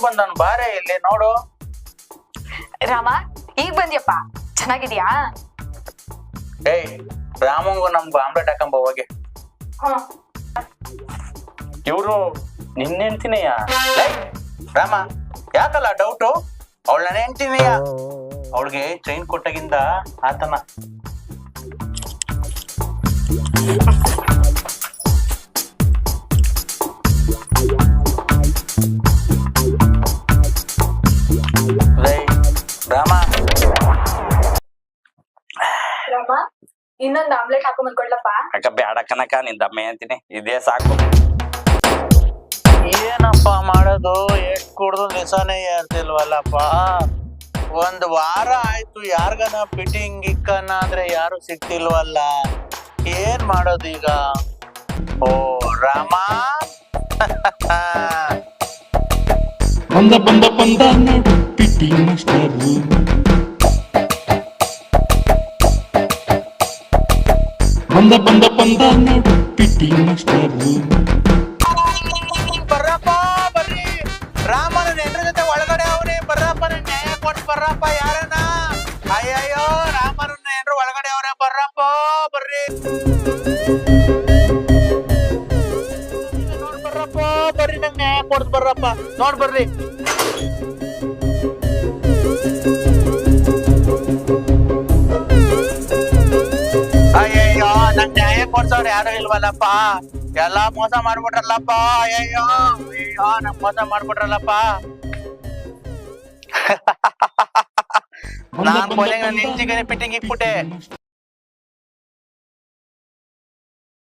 ಬಂದನ್ ಬಾರೆ ಇಲ್ಲಿ ನೋಡು. ರಾಮ ಈಗ ಬಂದ್ಯಪ್ಪ, ಚೆನ್ನಾಗಿದ್ಯಾ? ಏಯ್ ರಾಮಂಗು ನಮ್ಗೆ ಆಮ್ಲೆಟ್ ಹಾಕೊಂಬ ಹೋಗಿ. ಇವ್ರು ನಿನ್ನ ಹೆಂಡ್ತಿನೆಯ? ರಾಮ ಯಾಕಲ್ಲ ಡೌಟು? ಅವಳ ನನ್ನ ಹೆಂಡ್ತಿನೆಯ? ಅವಳಿಗೆ ಚೈನ್ ಕೊಟ್ಟಾಗಿಂದ ಆತನ. ರಾಮ ರಾಮ ಇನ್ನೊಂದು ಆಮ್ಲೆಟ್ ಹಾಕೊಂಡ್ ಬಂದ್ಕೊಡ್ಲಪ್ಪ. ಅಕ್ಕ ಬ್ಯಾಡ ಕನಕ, ನಿಂದ ಅಮ್ಮ ಅಂತೀನಿ, ಇದೇ ಸಾಕು. ಏನಪ್ಪ ಮಾಡೋದು? ಎಷ್ಟ್ ಕುಡ್ದು ನಿಸಾನೇ ಇರ್ತಿಲ್ವಲ್ಲಪ್ಪ. ಒಂದ್ ವಾರ ಆಯ್ತು, ಯಾರ್ಗನ ಫಿಟ್ಟಿಂಗ್ ಇಕ್ಕನ ಅಂದ್ರೆ ಯಾರು ಸಿಕ್ತಿಲ್ವಲ್ಲ. ಏನ್ ಮಾಡೋದು ಈಗ? ಓ ರಾಮ ಬಂದ ಬಂದ ಬಂದ ನೋಡು ಫಿಟ್ಟಿಂಗ್ ಮಾಸ್ಟರು. ಬಂದ ಬಂದ ಬಂದ ನೋಡು ಫಿಟ್ಟಿಂಗ್ ಮಾಸ್ಟರು. ಬರ್ರಪ್ಪ ಬರ್ರಿ, ರಾಮನ ನೆಂಟ್ರ ಜೊತೆ ಒಳಗಡೆ ಅವ್ರಿ. ಬರ್ರಪ್ಪ ನನ್ ನ್ಯಾಯ ಕೊಟ್ಟು ಬರ್ರಪ್ಪ. ಯಾರನ? ಅಯ್ಯಯ್ಯೋ ರಾಮನ ನೆಂಟ್ರು ಒಳಗಡೆ ಅವ್ರೆ. ಬರ್ರಪ್ಪ ಬರ್ರಿ, ನೋಡ್ ಬರ್ರಪ್ಪ ಬರ್ರಿ, ನಂಗೆ ನ್ಯಾಯ ಕೊಡ್ದು ಬರ್ರಪ್ಪ. ನೋಡ್ ಬರ್ರಿ. ಅಯ್ಯಯ್ಯೋ ನಂಗ್ ನ್ಯಾಯ ಕೊಡ್ಸವ್ರು ಯಾರು ಇಲ್ವಲ್ಲಪ್ಪ. ಎಲ್ಲಾ ಮೋಸ ಮಾಡ್ಬಿಟ್ರಲ್ಲಪ್ಪ. ಅಯ್ಯಯ್ಯೋ ಅಯ್ಯೋ ನಮ್ ಮೋಸ ಮಾಡ್ಬಿಟ್ರಲ್ಲಪ್ಪ. ನಾನ್ ಕೊನೆಗೆ ನಿಂತಿಗೆ ಫಿಟ್ಟಿಂಗ್ ಇಕ್ಬಿಟ್ಟೆ.